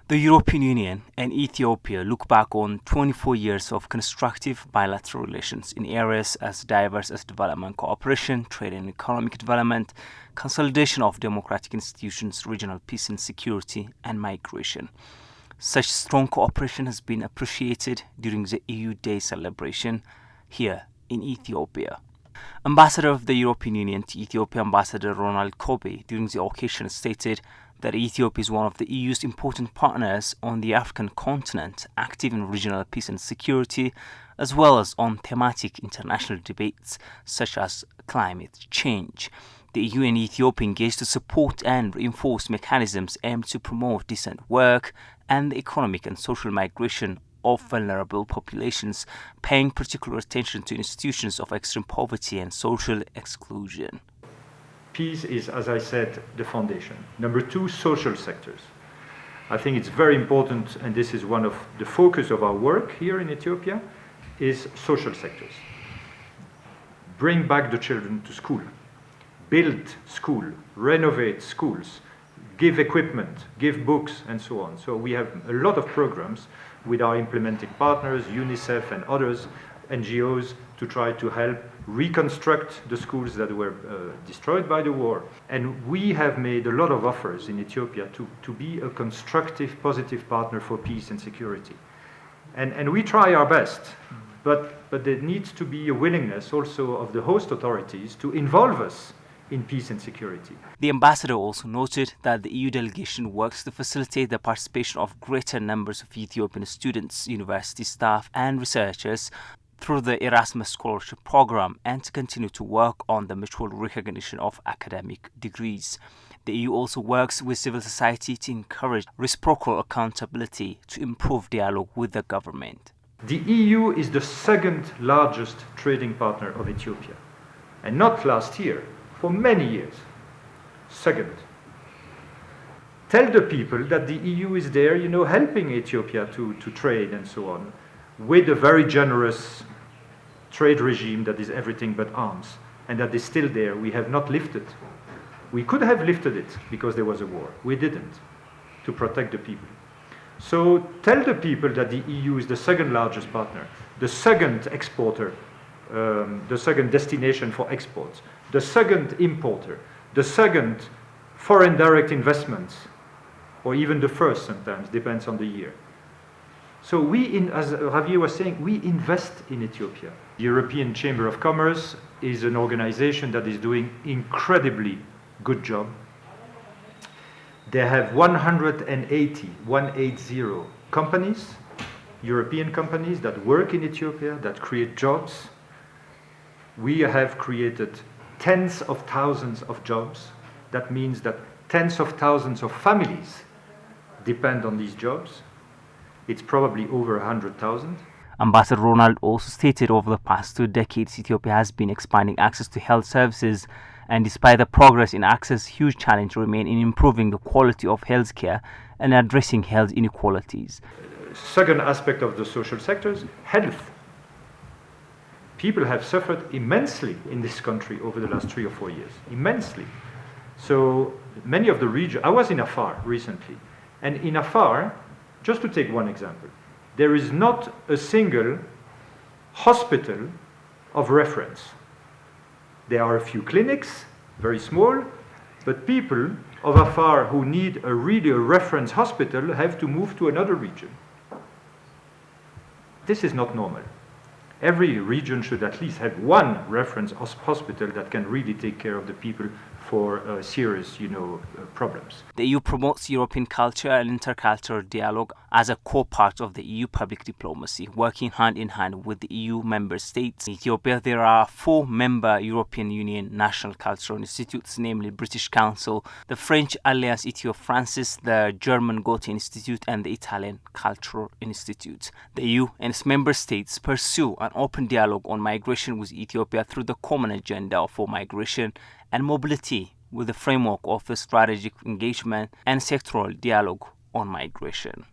The European Union and Ethiopia look back on 24 years of constructive bilateral relations in areas as diverse as development cooperation, trade and economic development, consolidation of democratic institutions, regional peace and security, and migration. Such strong cooperation has been appreciated during the EU Day celebration here in Ethiopia. Ambassador of the European Union to Ethiopia, Ambassador Ronald Kobe, during the occasion stated that Ethiopia is one of the EU's important partners on the African continent, active in regional peace and security, as well as on thematic international debates such as climate change. The EU and Ethiopia engaged to support and reinforce mechanisms aimed to promote decent work and the economic and social migration of vulnerable populations, paying particular attention to institutions of extreme poverty and social exclusion. Peace is, as I said, the foundation. Number two, social sectors. I think it's very important, and this is one of the focus of our work here in Ethiopia, is social sectors. Bring back the children to school. Build school, renovate schools, give equipment, give books, and so on. So we have a lot of programs with our implementing partners, UNICEF and others, NGOs, to try to help reconstruct the schools that were destroyed by the war. And we have made a lot of offers in Ethiopia to be a constructive, positive partner for peace and security. And we try our best, but there needs to be a willingness also of the host authorities to involve us in peace and security. The ambassador also noted that the EU delegation works to facilitate the participation of greater numbers of Ethiopian students, university staff and researchers through the Erasmus Scholarship Program and to continue to work on the mutual recognition of academic degrees. The EU also works with civil society to encourage reciprocal accountability to improve dialogue with the government. The EU is the second largest trading partner of Ethiopia, and not last year, for many years. Second. Tell the people that the EU is there, helping Ethiopia to trade and so on, with a very generous trade regime that is everything but arms, and that is still there. We have not lifted. We could have lifted it because there was a war. We didn't, to protect the people. So tell the people that the EU is the second largest partner, the second exporter, the second destination for exports, the second importer, the second foreign direct investments, or even the first sometimes, depends on the year. So as Javier was saying, we invest in Ethiopia. The European Chamber of Commerce is an organization that is doing incredibly good job. They have 180 companies, European companies that work in Ethiopia, that create jobs. We have created tens of thousands of jobs. That means that tens of thousands of families depend on these jobs. It's probably over 100,000. Ambassador Ronald also stated over the past 2 decades, Ethiopia has been expanding access to health services, and despite the progress in access, huge challenges remain in improving the quality of healthcare and addressing health inequalities. Second aspect of the social sectors, health. People have suffered immensely in this country over the last 3 or 4 years, immensely. So many of the regions, I was in Afar recently, and in Afar, just to take one example, there is not a single hospital of reference. There are a few clinics, very small, but people of Afar who need a reference hospital have to move to another region. This is not normal. Every region should at least have one reference hospital that can really take care of the people for serious, problems. The EU promotes European culture and intercultural dialogue as a core part of the EU public diplomacy, working hand in hand with the EU member states. In Ethiopia, there are 4 member European Union national cultural institutes, namely British Council, the French Alliance Ethio-Francis, the German Goethe Institute, and the Italian Cultural Institute. The EU and its member states pursue an open dialogue on migration with Ethiopia through the common agenda for migration and mobility with the framework of the strategic engagement and sectoral dialogue on migration.